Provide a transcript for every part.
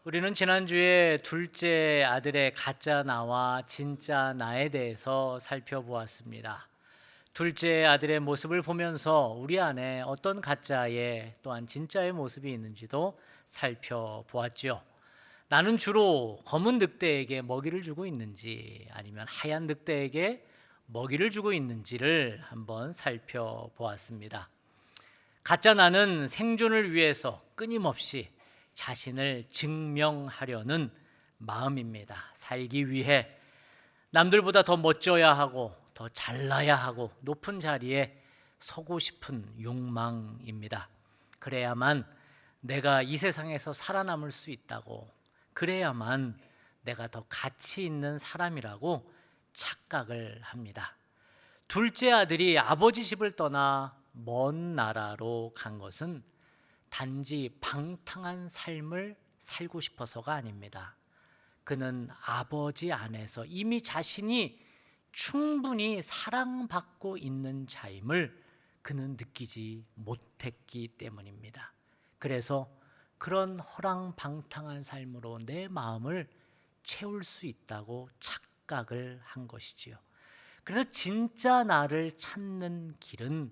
우리는 지난주에 둘째 아들의 가짜 나와 진짜 나에 대해서 살펴보았습니다. 둘째 아들의 모습을 보면서 우리 안에 어떤 가짜의 또한 진짜의 모습이 있는지도 살펴보았죠. 나는 주로 검은 늑대에게 먹이를 주고 있는지 아니면 하얀 늑대에게 먹이를 주고 있는지를 한번 살펴보았습니다. 가짜 나는 생존을 위해서 끊임없이 자신을 증명하려는 마음입니다. 살기 위해 남들보다 더 멋져야 하고 더 잘나야 하고 높은 자리에 서고 싶은 욕망입니다. 그래야만 내가 이 세상에서 살아남을 수 있다고, 그래야만 내가 더 가치 있는 사람이라고 착각을 합니다. 둘째 아들이 아버지 집을 떠나 먼 나라로 간 것은 단지 방탕한 삶을 살고 싶어서가 아닙니다. 그는 아버지 안에서 이미 자신이 충분히 사랑받고 있는 자임을 그는 느끼지 못했기 때문입니다. 그래서 그런 허랑방탕한 삶으로 내 마음을 채울 수 있다고 착각을 한 것이지요. 그래서 진짜 나를 찾는 길은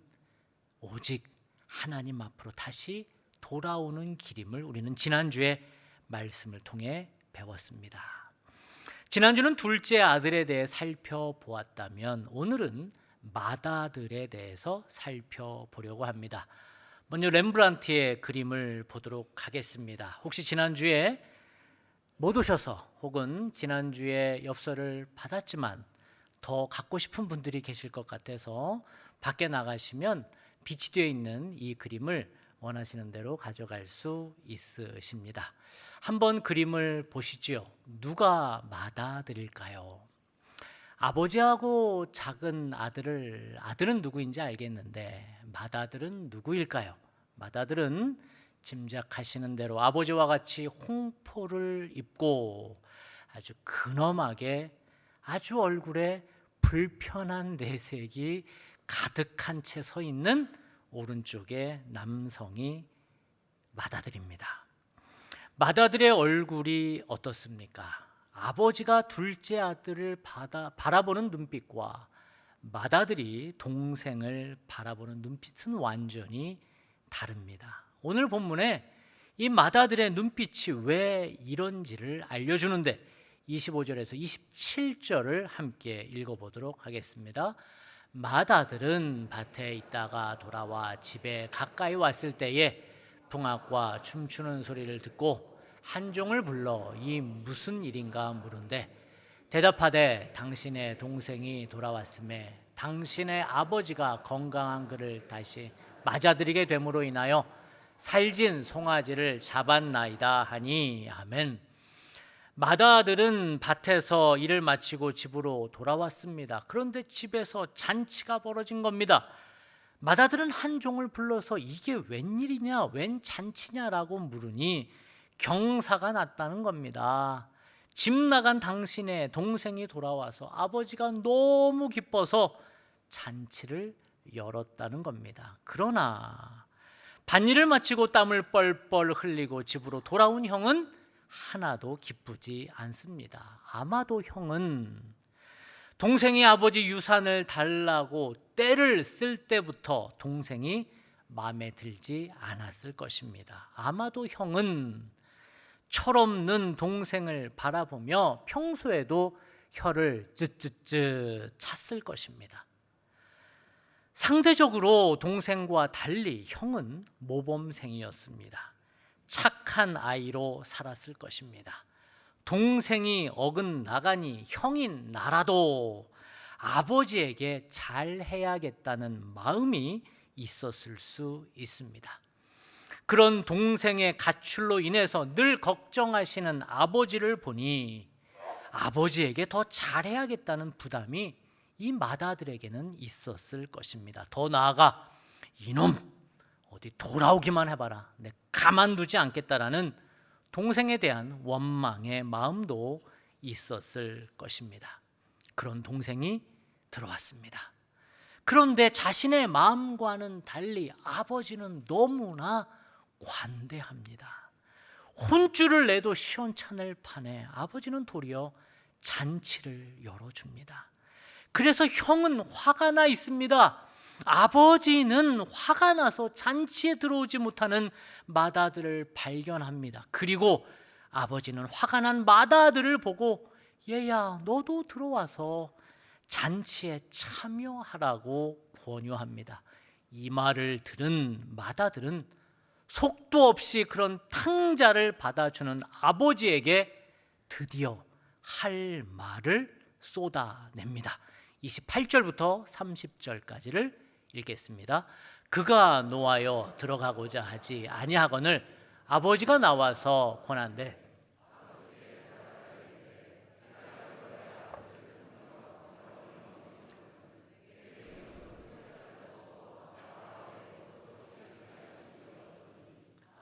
오직 하나님 앞으로 다시 돌아오는 길임을 우리는 지난주에 말씀을 통해 배웠습니다. 지난주는 둘째 아들에 대해 살펴보았다면 오늘은 맏아들에 대해서 살펴보려고 합니다. 먼저 렘브란트의 그림을 보도록 하겠습니다. 혹시 지난주에 못 오셔서 혹은 지난주에 엽서를 받았지만 더 갖고 싶은 분들이 계실 것 같아서 밖에 나가시면 비치되어 있는 이 그림을 원하시는 대로 가져갈 수 있으십니다. 한번 그림을 보시죠. 누가 맏아들일까요? 아버지하고 작은 아들은 누구인지 알겠는데 맏아들은 누구일까요? 맏아들은 짐작하시는 대로 아버지와 같이 홍포를 입고 아주 근엄하게 아주 얼굴에 불편한 내색이 가득한 채 서 있는 오른쪽의 남성이 맏아들입니다. 맏아들의 얼굴이 어떻습니까? 아버지가 둘째 아들을 바라보는 눈빛과 맏아들이 동생을 바라보는 눈빛은 완전히 다릅니다. 오늘 본문에 이 맏아들의 눈빛이 왜 이런지를 알려주는데 25절에서 27절을 함께 읽어보도록 하겠습니다. 맏아들은 밭에 있다가 돌아와 집에 가까이 왔을 때에 풍악과 춤추는 소리를 듣고 한 종을 불러 이 무슨 일인가 물은데 대답하되 당신의 동생이 돌아왔음에 당신의 아버지가 건강한 그를 다시 맞아들이게 됨으로 인하여 살진 송아지를 잡았나이다 하니 아멘. 맏아들은 밭에서 일을 마치고 집으로 돌아왔습니다. 그런데 집에서 잔치가 벌어진 겁니다. 맏아들은 한 종을 불러서 이게 웬일이냐, 웬 잔치냐라고 물으니 경사가 났다는 겁니다. 집 나간 당신의 동생이 돌아와서 아버지가 너무 기뻐서 잔치를 열었다는 겁니다. 그러나 밭일을 마치고 땀을 뻘뻘 흘리고 집으로 돌아온 형은 하나도 기쁘지 않습니다. 아마도 형은 동생이 아버지 유산을 달라고 떼를 쓸 때부터 동생이 마음에 들지 않았을 것입니다. 아마도 형은 철없는 동생을 바라보며 평소에도 혀를 쯧쯧쯧 찼을 것입니다. 상대적으로 동생과 달리 형은 모범생이었습니다. 착한 아이로 살았을 것입니다. 동생이 어긋나가니 형인 나라도 아버지에게 잘해야겠다는 마음이 있었을 수 있습니다. 그런 동생의 가출로 인해서 늘 걱정하시는 아버지를 보니 아버지에게 더 잘해야겠다는 부담이 이 맏아들에게는 있었을 것입니다. 더 나아가 이놈 어디 돌아오기만 해봐라, 내 가만두지 않겠다라는 동생에 대한 원망의 마음도 있었을 것입니다. 그런 동생이 들어왔습니다. 그런데 자신의 마음과는 달리 아버지는 너무나 관대합니다. 혼쭐을 내도 시원찮을 판에 아버지는 도리어 잔치를 열어줍니다. 그래서 형은 화가 나 있습니다. 아버지는 화가 나서 잔치에 들어오지 못하는 맏아들을 발견합니다. 그리고 아버지는 화가 난 맏아들을 보고 얘야 너도 들어와서 잔치에 참여하라고 권유합니다. 이 말을 들은 맏아들은 속도 없이 그런 탕자를 받아주는 아버지에게 드디어 할 말을 쏟아냅니다. 28절부터 30절까지를 읽겠습니다. 그가 노하여 들어가고자 하지 아니하거늘 아버지가 나와서 권한대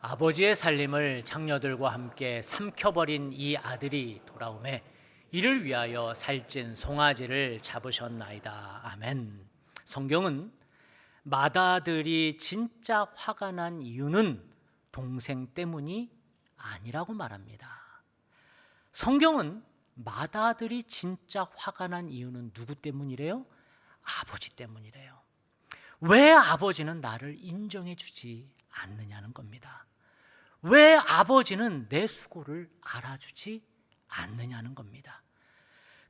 아버지의 살림을 장녀들과 함께 삼켜버린 이 아들이 돌아오매 이를 위하여 살찐 송아지를 잡으셨나이다. 아멘. 성경은 맏아들이 진짜 화가 난 이유는 동생 때문이 아니라고 말합니다. 성경은 맏아들이 진짜 화가 난 이유는 누구 때문이래요? 아버지 때문이래요. 왜 아버지는 나를 인정해 주지 않느냐는 겁니다. 왜 아버지는 내 수고를 알아주지 않느냐는 겁니다.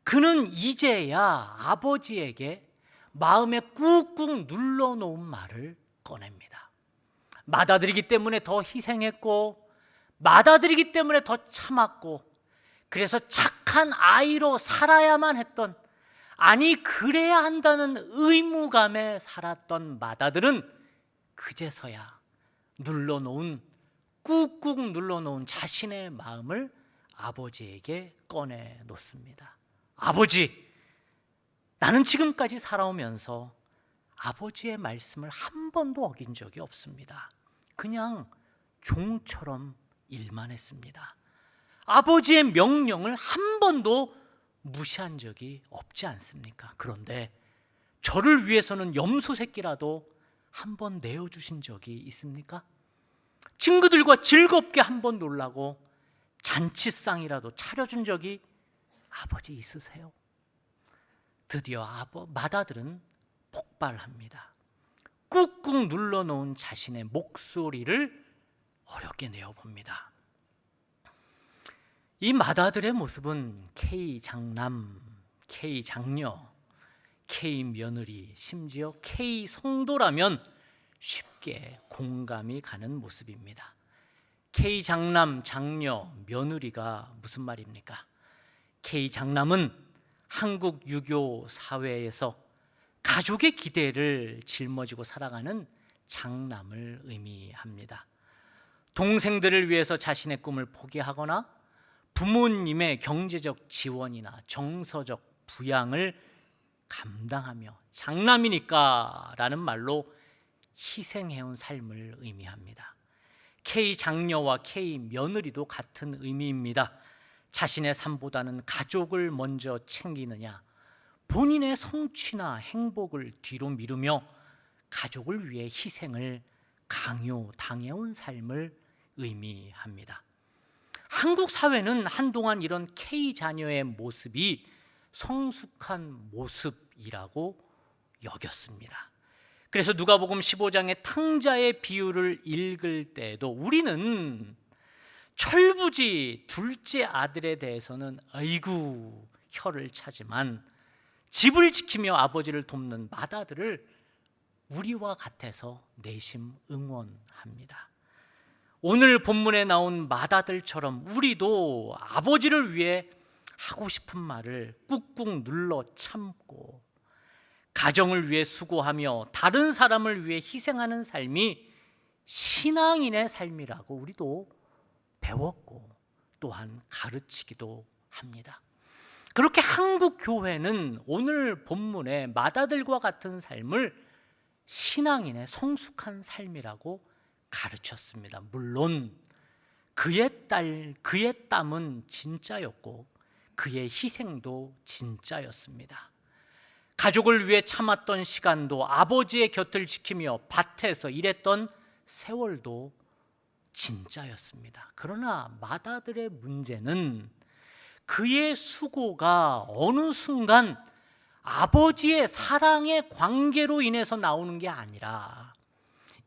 그는 이제야 아버지에게 마음에 꾹꾹 눌러놓은 말을 꺼냅니다. 맏아들이기 때문에 더 희생했고 맏아들이기 때문에 더 참았고 그래서 착한 아이로 살아야만 했던, 아니 그래야 한다는 의무감에 살았던 맏아들은 그제서야 꾹꾹 눌러놓은 자신의 마음을 아버지에게 꺼내놓습니다. 아버지, 나는 지금까지 살아오면서 아버지의 말씀을 한 번도 어긴 적이 없습니다. 그냥 종처럼 일만 했습니다. 아버지의 명령을 한 번도 무시한 적이 없지 않습니까? 그런데 저를 위해서는 염소 새끼라도 한 번 내어주신 적이 있습니까? 친구들과 즐겁게 한 번 놀라고 잔치상이라도 차려준 적이 아버지 있으세요? 드디어 맏아들은 폭발합니다. 꾹꾹 눌러놓은 자신의 목소리를 어렵게 내어봅니다. 이 맏아들의 모습은 K장남, K장녀, K며느리, 심지어 K성도라면 쉽게 공감이 가는 모습입니다. K장남, 장녀, 며느리가 무슨 말입니까? K장남은 한국 유교 사회에서 가족의 기대를 짊어지고 살아가는 장남을 의미합니다. 동생들을 위해서 자신의 꿈을 포기하거나 부모님의 경제적 지원이나 정서적 부양을 감당하며 장남이니까 라는 말로 희생해온 삶을 의미합니다. K장녀와 K며느리도 같은 의미입니다. 자신의 삶보다는 가족을 먼저 챙기느냐, 본인의 성취나 행복을 뒤로 미루며 가족을 위해 희생을 강요당해온 삶을 의미합니다. 한국 사회는 한동안 이런 K자녀의 모습이 성숙한 모습이라고 여겼습니다. 그래서 누가복음 15장의 탕자의 비유를 읽을 때에도 우리는 철부지 둘째 아들에 대해서는 아이고 혀를 차지만 집을 지키며 아버지를 돕는 맏아들을 우리와 같아서 내심 응원합니다. 오늘 본문에 나온 맏아들처럼 우리도 아버지를 위해 하고 싶은 말을 꾹꾹 눌러 참고 가정을 위해 수고하며 다른 사람을 위해 희생하는 삶이 신앙인의 삶이라고 우리도 배웠고 또한 가르치기도 합니다. 그렇게 한국 교회는 오늘 본문의 맏아들과 같은 삶을 신앙인의 성숙한 삶이라고 가르쳤습니다. 물론 그의 땀은 진짜였고 그의 희생도 진짜였습니다. 가족을 위해 참았던 시간도 아버지의 곁을 지키며 밭에서 일했던 세월도 진짜였습니다. 그러나 마다들의 문제는 그의 수고가 어느 순간 아버지의 사랑의 관계로 인해서 나오는 게 아니라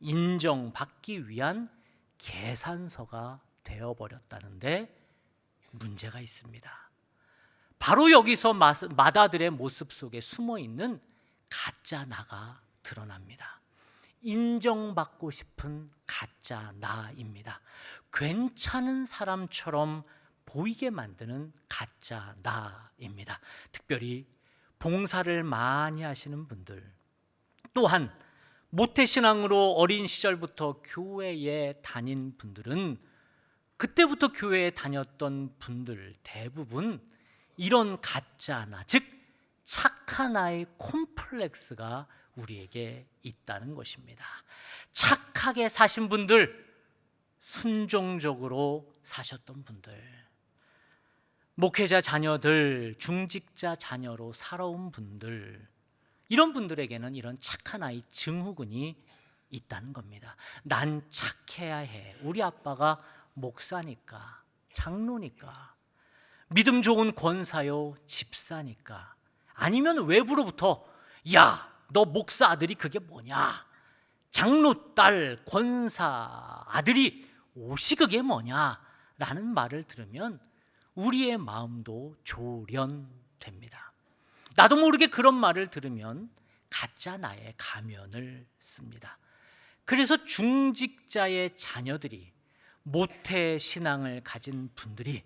인정받기 위한 계산서가 되어버렸다는데 문제가 있습니다. 바로 여기서 마다들의 모습 속에 숨어있는 가짜 나가 드러납니다. 인정받고 싶은 가짜 나입니다. 괜찮은 사람처럼 보이게 만드는 가짜 나입니다. 특별히 봉사를 많이 하시는 분들, 또한 모태신앙으로 어린 시절부터 교회에 다닌 분들은 그때부터 교회에 다녔던 분들 대부분 이런 가짜 나, 즉 착한 아이 콤플렉스가 우리에게 있다는 것입니다. 착하게 사신 분들, 순종적으로 사셨던 분들, 목회자 자녀들, 중직자 자녀로 살아온 분들, 이런 분들에게는 이런 착한 아이 증후군이 있다는 겁니다. 난 착해야 해. 우리 아빠가 목사니까, 장로니까, 믿음 좋은 권사요, 집사니까, 아니면 외부로부터 야, 너 목사 아들이 그게 뭐냐, 장로 딸, 권사 아들이 옷이 그게 뭐냐 라는 말을 들으면 우리의 마음도 조련됩니다. 나도 모르게 그런 말을 들으면 가짜 나의 가면을 씁니다. 그래서 중직자의 자녀들이, 모태 신앙을 가진 분들이,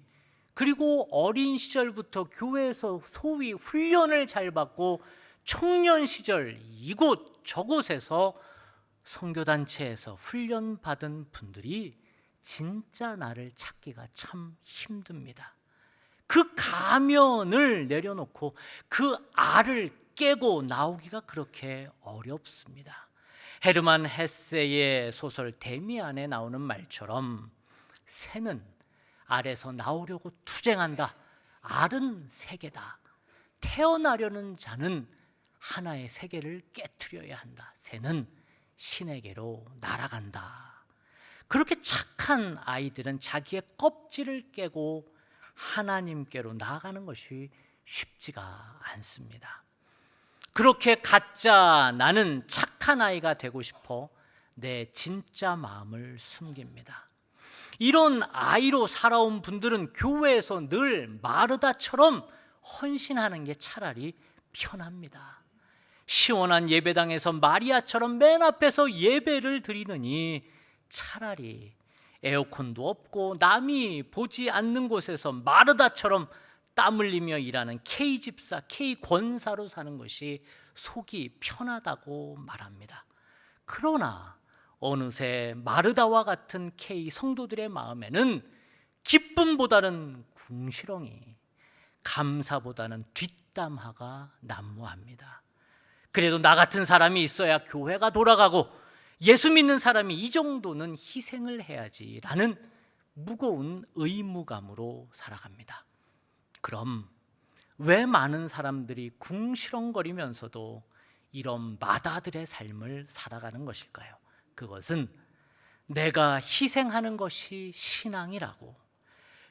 그리고 어린 시절부터 교회에서 소위 훈련을 잘 받고 청년 시절 이곳 저곳에서 선교단체에서 훈련받은 분들이 진짜 나를 찾기가 참 힘듭니다. 그 가면을 내려놓고 그 알을 깨고 나오기가 그렇게 어렵습니다. 헤르만 헤세의 소설 데미안에 나오는 말처럼 새는 알에서 나오려고 투쟁한다. 알은 세계다. 태어나려는 자는 하나의 세계를 깨트려야 한다. 새는 신에게로 날아간다. 그렇게 착한 아이들은 자기의 껍질을 깨고 하나님께로 나아가는 것이 쉽지가 않습니다. 그렇게 가짜 나는 착한 아이가 되고 싶어 내 진짜 마음을 숨깁니다. 이런 아이로 살아온 분들은 교회에서 늘 마르다처럼 헌신하는 게 차라리 편합니다. 시원한 예배당에서 마리아처럼 맨 앞에서 예배를 드리느니 차라리 에어컨도 없고 남이 보지 않는 곳에서 마르다처럼 땀 흘리며 일하는 K집사, K권사로 사는 것이 속이 편하다고 말합니다. 그러나 어느새 마르다와 같은 K 성도들의 마음에는 기쁨보다는 궁시렁이, 감사보다는 뒷담화가 난무합니다. 그래도 나 같은 사람이 있어야 교회가 돌아가고 예수 믿는 사람이 이 정도는 희생을 해야지라는 무거운 의무감으로 살아갑니다. 그럼 왜 많은 사람들이 궁시렁거리면서도 이런 마다들의 삶을 살아가는 것일까요? 그것은 내가 희생하는 것이 신앙이라고,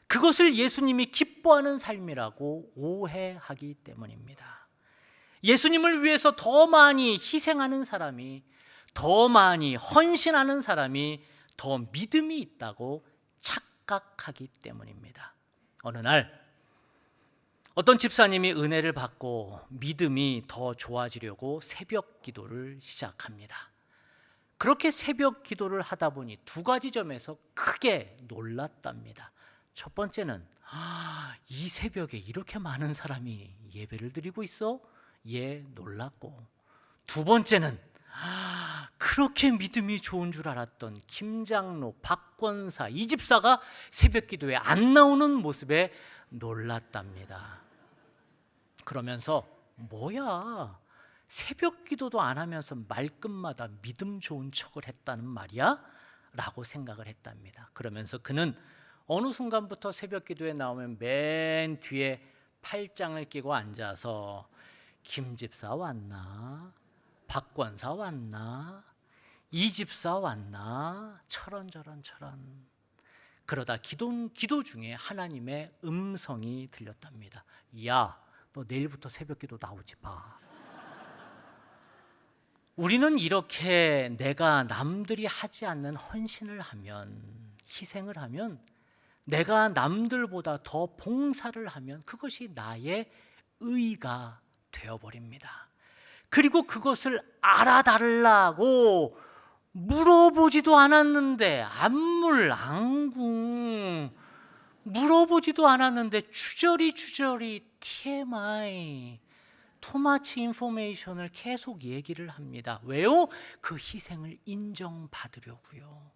그것을 예수님이 기뻐하는 삶이라고 오해하기 때문입니다. 예수님을 위해서 더 많이 희생하는 사람이, 더 많이 헌신하는 사람이 더 믿음이 있다고 착각하기 때문입니다. 어느 날 어떤 집사님이 은혜를 받고 믿음이 더 좋아지려고 새벽 기도를 시작합니다. 그렇게 새벽 기도를 하다 보니 두 가지 점에서 크게 놀랐답니다. 첫 번째는 이 새벽에 이렇게 많은 사람이 예배를 드리고 있어? 놀랐고, 두 번째는 그렇게 믿음이 좋은 줄 알았던 김장로, 박권사, 이 집사가 새벽 기도에 안 나오는 모습에 놀랐답니다. 그러면서 뭐야, 새벽 기도도 안 하면서 말끝마다 믿음 좋은 척을 했다는 말이야? 라고 생각을 했답니다. 그러면서 그는 어느 순간부터 새벽 기도에 나오면 맨 뒤에 팔짱을 끼고 앉아서 김 집사 왔나? 박권사 왔나? 이 집사 왔나? 저런. 그러다 기도 중에 하나님의 음성이 들렸답니다. 야, 너 내일부터 새벽기도 나오지 마. 우리는 이렇게 내가 남들이 하지 않는 헌신을 하면, 희생을 하면, 내가 남들보다 더 봉사를 하면 그것이 나의 의가 되어버립니다. 그리고 그것을 알아달라고 물어보지도 않았는데, 안물, 물어보지도 않았는데 주저리 TMI, 토마치 인포메이션을 계속 얘기를 합니다. 왜요? 그 희생을 인정받으려고요.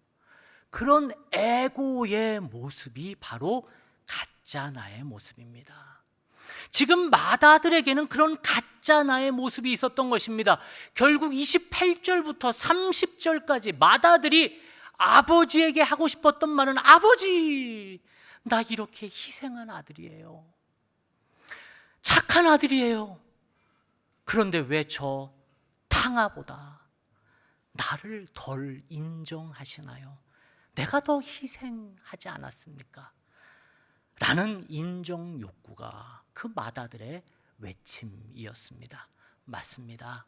그런 에고의 모습이 바로 가짜 나의 모습입니다. 지금 마다들에게는 그런 가짜 나의 모습이 있었던 것입니다. 결국 28절부터 30절까지 마다들이 아버지에게 하고 싶었던 말은, 아버지, 나 이렇게 희생한 아들이에요. 착한 아들이에요. 그런데 왜 저 탕아보다 나를 덜 인정하시나요? 내가 더 희생하지 않았습니까? 라는 인정 욕구가 그 마다들의 외침이었습니다. 맞습니다.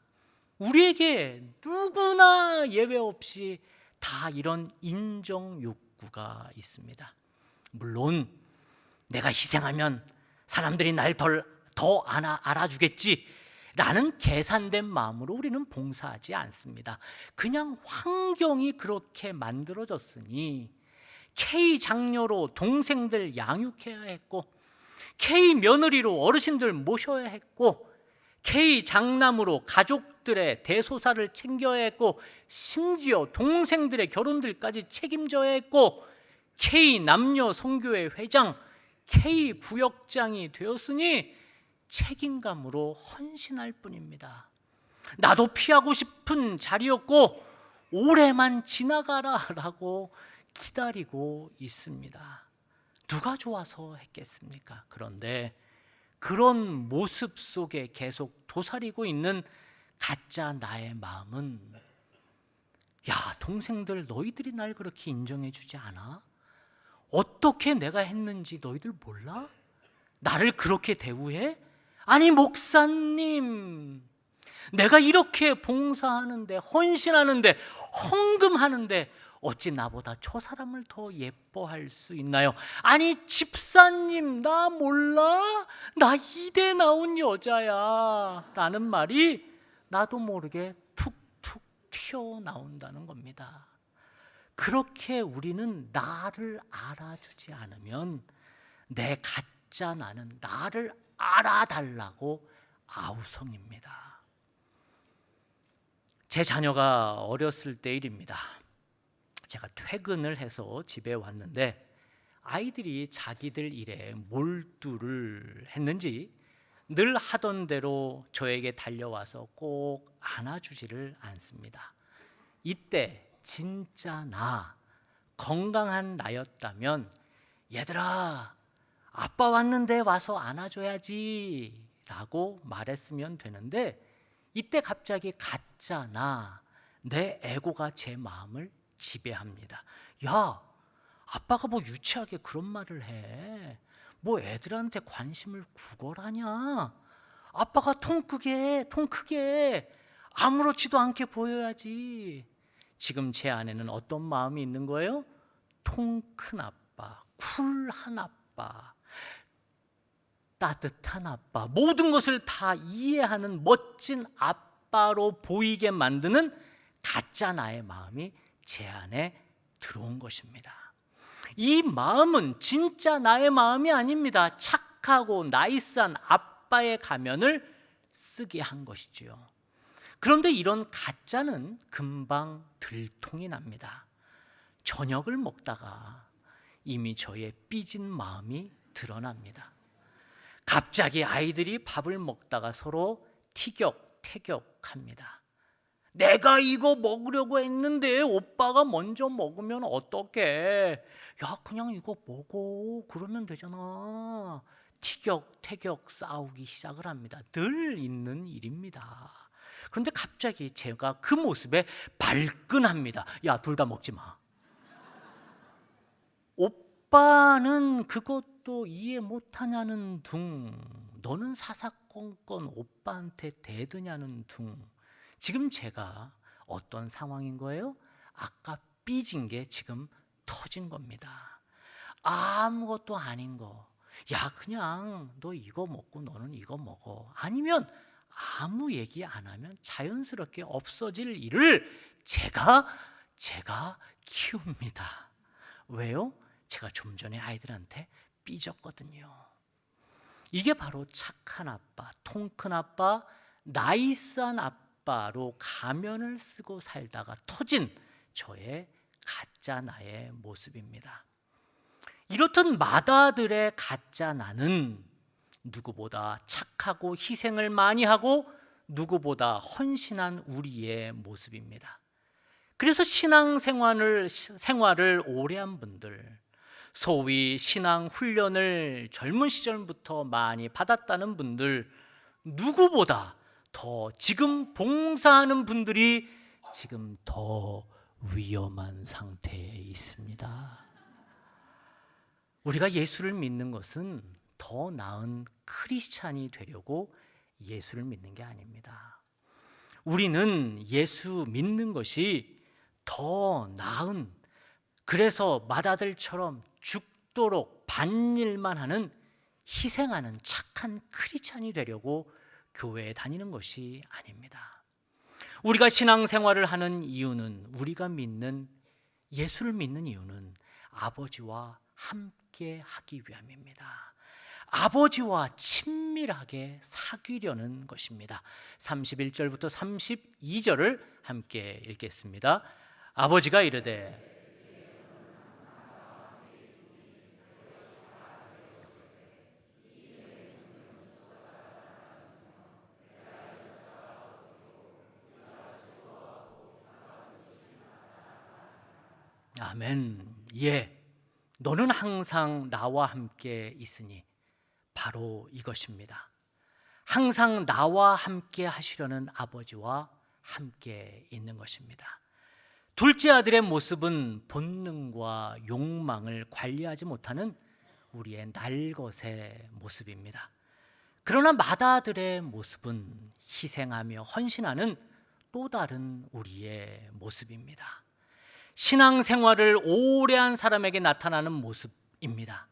우리에게 누구나 예외 없이 다 이런 인정 욕구가 있습니다. 물론 내가 희생하면 사람들이 날 더 알아주겠지 라는 계산된 마음으로 우리는 봉사하지 않습니다. 그냥 환경이 그렇게 만들어졌으니 K 장녀로 동생들 양육해야 했고, K 며느리로 어르신들 모셔야 했고, K 장남으로 가족들의 대소사를 챙겨야 했고, 심지어 동생들의 결혼들까지 책임져야 했고, K 남녀 선교회 회장, K 구역장이 되었으니 책임감으로 헌신할 뿐입니다. 나도 피하고 싶은 자리였고 올해만 지나가라라고 기다리고 있습니다. 누가 좋아서 했겠습니까? 그런데 그런 모습 속에 계속 도사리고 있는 가짜 나의 마음은, 야, 동생들 너희들이 날 그렇게 인정해 주지 않아? 어떻게 내가 했는지 너희들 몰라? 나를 그렇게 대우해? 아니 목사님, 내가 이렇게 봉사하는데, 헌신하는데, 헌금하는데 어찌 나보다 저 사람을 더 예뻐할 수 있나요? 아니 집사님, 나 몰라? 나 이대 나온 여자야 라는 말이 나도 모르게 툭툭 튀어나온다는 겁니다. 그렇게 우리는 나를 알아주지 않으면 내 가짜 나는 나를 알아달라고 아우성입니다. 제 자녀가 어렸을 때 일입니다. 제가 퇴근을 해서 집에 왔는데 아이들이 자기들 일에 몰두를 했는지 늘 하던 대로 저에게 달려와서 꼭 안아주지를 않습니다. 이때 진짜 나, 건강한 나였다면 얘들아, 아빠 왔는데 와서 안아줘야지 라고 말했으면 되는데, 이때 갑자기 가짜 나, 내 에고가 제 마음을 지배합니다. 야, 아빠가 뭐 유치하게 그런 말을 해. 뭐 애들한테 관심을 구걸하냐? 아빠가 통 크게 아무렇지도 않게 보여야지. 지금 제 안에는 어떤 마음이 있는 거예요? 통 큰 아빠, 쿨한 아빠, 따뜻한 아빠, 모든 것을 다 이해하는 멋진 아빠로 보이게 만드는 가짜 나의 마음이 제 안에 들어온 것입니다. 이 마음은 진짜 나의 마음이 아닙니다. 착하고 나이스한 아빠의 가면을 쓰게 한 것이지요. 그런데 이런 가짜는 금방 들통이 납니다. 저녁을 먹다가 이미 저의 삐진 마음이 드러납니다. 갑자기 아이들이 밥을 먹다가 서로 티격태격합니다. 내가 이거 먹으려고 했는데 오빠가 먼저 먹으면 어떡해? 야, 그냥 이거 먹어. 그러면 되잖아. 티격태격 싸우기 시작을 합니다. 늘 있는 일입니다. 그런데 갑자기 제가 그 모습에 발끈합니다. 야, 둘 다 먹지 마. 오빠는 그것도 이해 못하냐는 둥, 너는 사사건건 오빠한테 대드냐는 둥. 지금 제가 어떤 상황인 거예요? 아까 삐진 게 지금 터진 겁니다. 아무것도 아닌 거. 야, 그냥 너 이거 먹고 너는 이거 먹어. 아니면 아무 얘기 안 하면 자연스럽게 없어질 일을 제가 키웁니다. 왜요? 제가 좀 전에 아이들한테 삐졌거든요. 이게 바로 착한 아빠, 통큰 아빠, 나이스한 아빠로 가면을 쓰고 살다가 터진 저의 가짜 나의 모습입니다. 이렇듯 맏아들의 가짜 나는 누구보다 착하고 희생을 많이 하고 누구보다 헌신한 우리의 모습입니다. 그래서 생활을 오래 한 분들, 소위 신앙 훈련을 젊은 시절부터 많이 받았다는 분들, 누구보다 더 지금 봉사하는 분들이 지금 더 위험한 상태에 있습니다. 우리가 예수를 믿는 것은 더 나은 크리스찬이 되려고 예수를 믿는 게 아닙니다. 우리는 예수 믿는 것이 더 나은, 그래서 맏아들처럼 죽도록 반일만 하는, 희생하는 착한 크리스찬이 되려고 교회에 다니는 것이 아닙니다. 우리가 신앙생활을 하는 이유는, 우리가 믿는 예수를 믿는 이유는 아버지와 함께 하기 위함입니다. 아버지와 친밀하게 사귀려는 것입니다. 31절부터 32절을 함께 읽겠습니다. 아버지가 이르되 아멘. 예, 너는 항상 나와 함께 있으니 바로 이것입니다. 항상 나와 함께 하시려는 아버지와 함께 있는 것입니다. 둘째 아들의 모습은 본능과 욕망을 관리하지 못하는 우리의 날것의 모습입니다. 그러나 맏아들의 모습은 희생하며 헌신하는 또 다른 우리의 모습입니다. 신앙생활을 오래 한 사람에게 나타나는 모습입니다.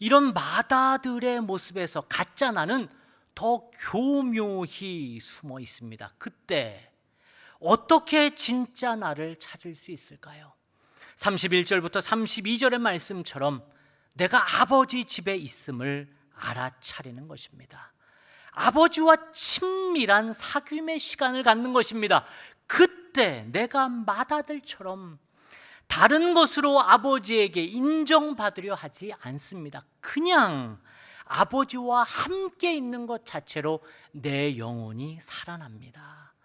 이런 맏아들의 모습에서 가짜 나는 더 교묘히 숨어 있습니다. 그때 어떻게 진짜 나를 찾을 수 있을까요? 31절부터 32절의 말씀처럼 내가 아버지 집에 있음을 알아차리는 것입니다. 아버지와 친밀한 사귐의 시간을 갖는 것입니다. 그때 내가 맏아들처럼 다른 것으로 아버지에게 인정받으려 하지 않습니다. 그냥 아버지와 함께 있는 것 자체로 내 영혼이 살아납니다.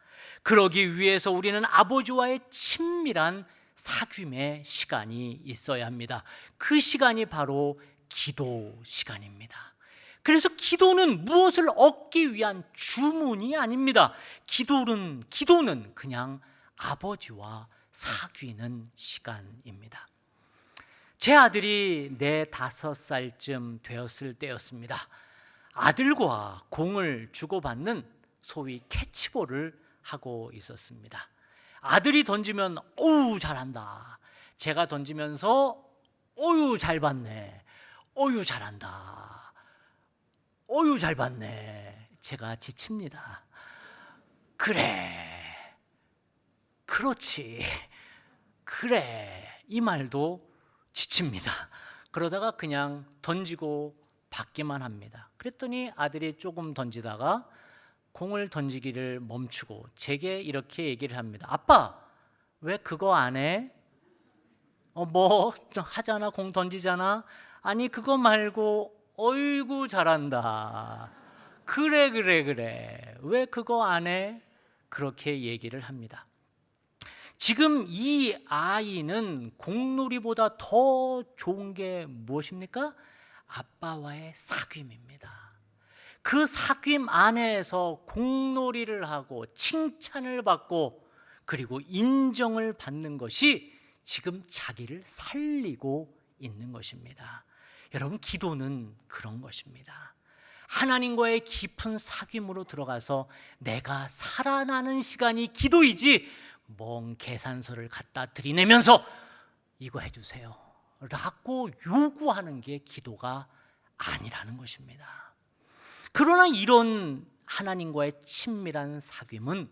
그러기 위해서 우리는 아버지와의 친밀한 사귐의 시간이 있어야 합니다. 그 시간이 바로 기도 시간입니다. 그래서 기도는 무엇을 얻기 위한 주문이 아닙니다. 기도는 그냥 아버지와 사귀는 시간입니다. 제 아들이 4, 5살쯤 되었을 때였습니다. 아들과 공을 주고받는 소위 캐치볼을 하고 있었습니다. 아들이 던지면 어우 잘한다. 제가 던지면서 어유 잘 봤네. 어유 잘한다. 어유 잘 봤네. 제가 지칩니다. 그래. 그렇지. 그래. 이 말도 지칩니다. 그러다가 그냥 던지고 받기만 합니다. 그랬더니 아들이 조금 던지다가 공을 던지기를 멈추고 제게 이렇게 얘기를 합니다. 아빠, 왜 그거 안 해? 뭐 하잖아, 공 던지잖아. 아니 그거 말고 어이구 잘한다. 그래. 왜 그거 안 해? 그렇게 얘기를 합니다. 지금 이 아이는 공놀이보다 더 좋은 게 무엇입니까? 아빠와의 사귐입니다. 그 사귐 안에서 공놀이를 하고 칭찬을 받고 그리고 인정을 받는 것이 지금 자기를 살리고 있는 것입니다. 여러분, 기도는 그런 것입니다. 하나님과의 깊은 사귐으로 들어가서 내가 살아나는 시간이 기도이지, 먼 계산서를 갖다 들이내면서 이거 해주세요 라고 요구하는 게 기도가 아니라는 것입니다. 그러나 이런 하나님과의 친밀한 사귐은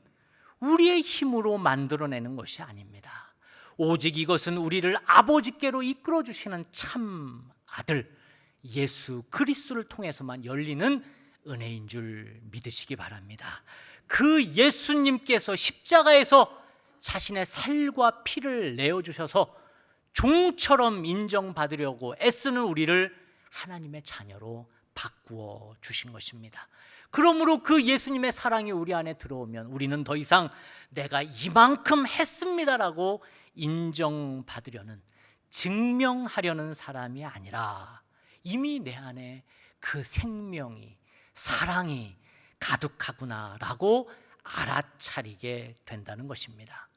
우리의 힘으로 만들어내는 것이 아닙니다. 오직 이것은 우리를 아버지께로 이끌어 주시는 참 아들 예수 그리스도를 통해서만 열리는 은혜인 줄 믿으시기 바랍니다. 그 예수님께서 십자가에서 자신의 살과 피를 내어주셔서 종처럼 인정받으려고 애쓰는 우리를 하나님의 자녀로 바꾸어 주신 것입니다. 그러므로 그 예수님의 사랑이 우리 안에 들어오면 우리는 더 이상 내가 이만큼 했습니다라고 인정받으려는, 증명하려는 사람이 아니라 이미 내 안에 그 생명이, 사랑이 가득하구나라고 알아차리게 된다는 것입니다.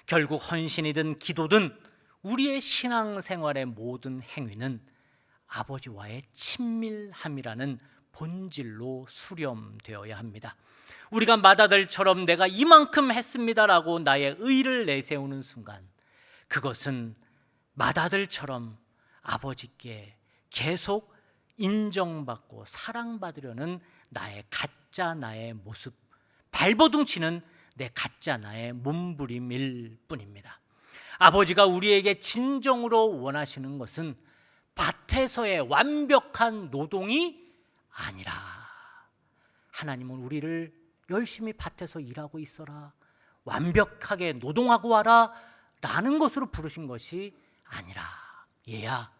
결국 헌신이든 기도든 우리의 신앙생활의 모든 행위는 아버지와의 친밀함이라는 본질로 수렴되어야 합니다. 우리가 맏아들처럼 내가 이만큼 했습니다라고 나의 의를 내세우는 순간, 그것은 맏아들처럼 아버지께 계속 인정받고 사랑받으려는 나의 가짜 나의 모습, 발버둥치는 내 가짜 나의 몸부림일 뿐입니다. 아버지가 우리에게 진정으로 원하시는 것은 밭에서의 완벽한 노동이 아니라, 하나님은 우리를 열심히 밭에서 일하고 있어라, 완벽하게 노동하고 와라 라는 것으로 부르신 것이 아니라, 얘야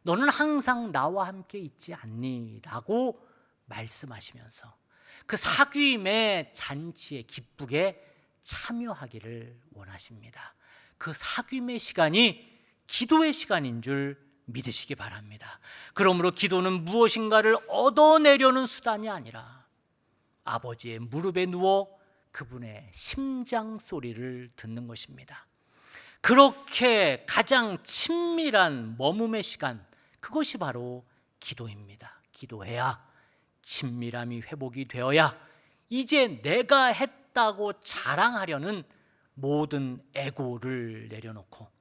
너는 항상 나와 함께 있지 않니? 라고 말씀하시면서 그 사귐의 잔치에 기쁘게 참여하기를 원하십니다. 그 사귐의 시간이 기도의 시간인 줄 믿으시기 바랍니다. 그러므로 기도는 무엇인가를 얻어내려는 수단이 아니라 아버지의 무릎에 누워 그분의 심장 소리를 듣는 것입니다. 그렇게 가장 친밀한 머금의 시간, 그것이 바로 기도입니다. 기도해야 친밀함이 회복이 되어야 이제 내가 했다고 자랑하려는 모든 에고를 내려놓고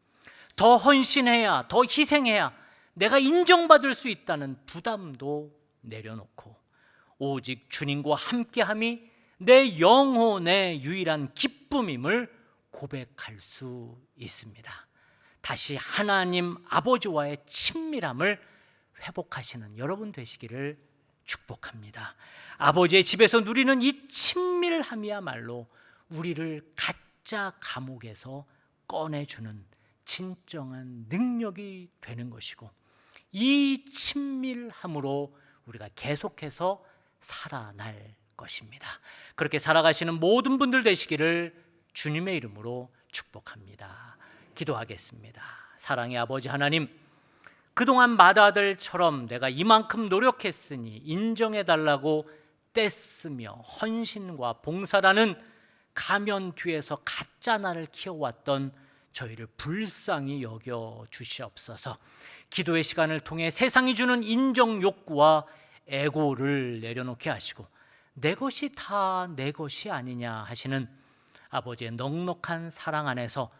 더 헌신해야, 더 희생해야 내가 인정받을 수 있다는 부담도 내려놓고 오직 주님과 함께함이 내 영혼의 유일한 기쁨임을 고백할 수 있습니다. 다시 하나님 아버지와의 친밀함을 회복하시는 여러분 되시기를 축복합니다. 아버지의 집에서 누리는 이 친밀함이야말로 우리를 가짜 감옥에서 꺼내주는 진정한 능력이 되는 것이고, 이 친밀함으로 우리가 계속해서 살아날 것입니다. 그렇게 살아가시는 모든 분들 되시기를 주님의 이름으로 축복합니다. 기도하겠습니다. 사랑의 아버지 하나님, 그동안 맏아들처럼 내가 이만큼 노력했으니 인정해달라고 떼쓰며 헌신과 봉사라는 가면 뒤에서 가짜 나를 키워왔던 저희를 불쌍히 여겨 주시옵소서. 기도의 시간을 통해 세상이 주는 인정 욕구와 에고를 내려놓게 하시고 내 것이 다 내 것이 아니냐 하시는 아버지의 넉넉한 사랑 안에서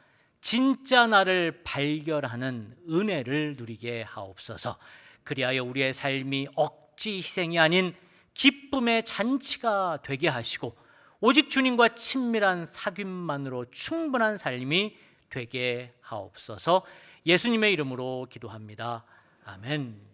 진짜 나를 발견하는 은혜를 누리게 하옵소서. 그리하여 우리의 삶이 억지 희생이 아닌 기쁨의 잔치가 되게 하시고 오직 주님과 친밀한 사귐만으로 충분한 삶이 되게 하옵소서. 예수님의 이름으로 기도합니다. 아멘.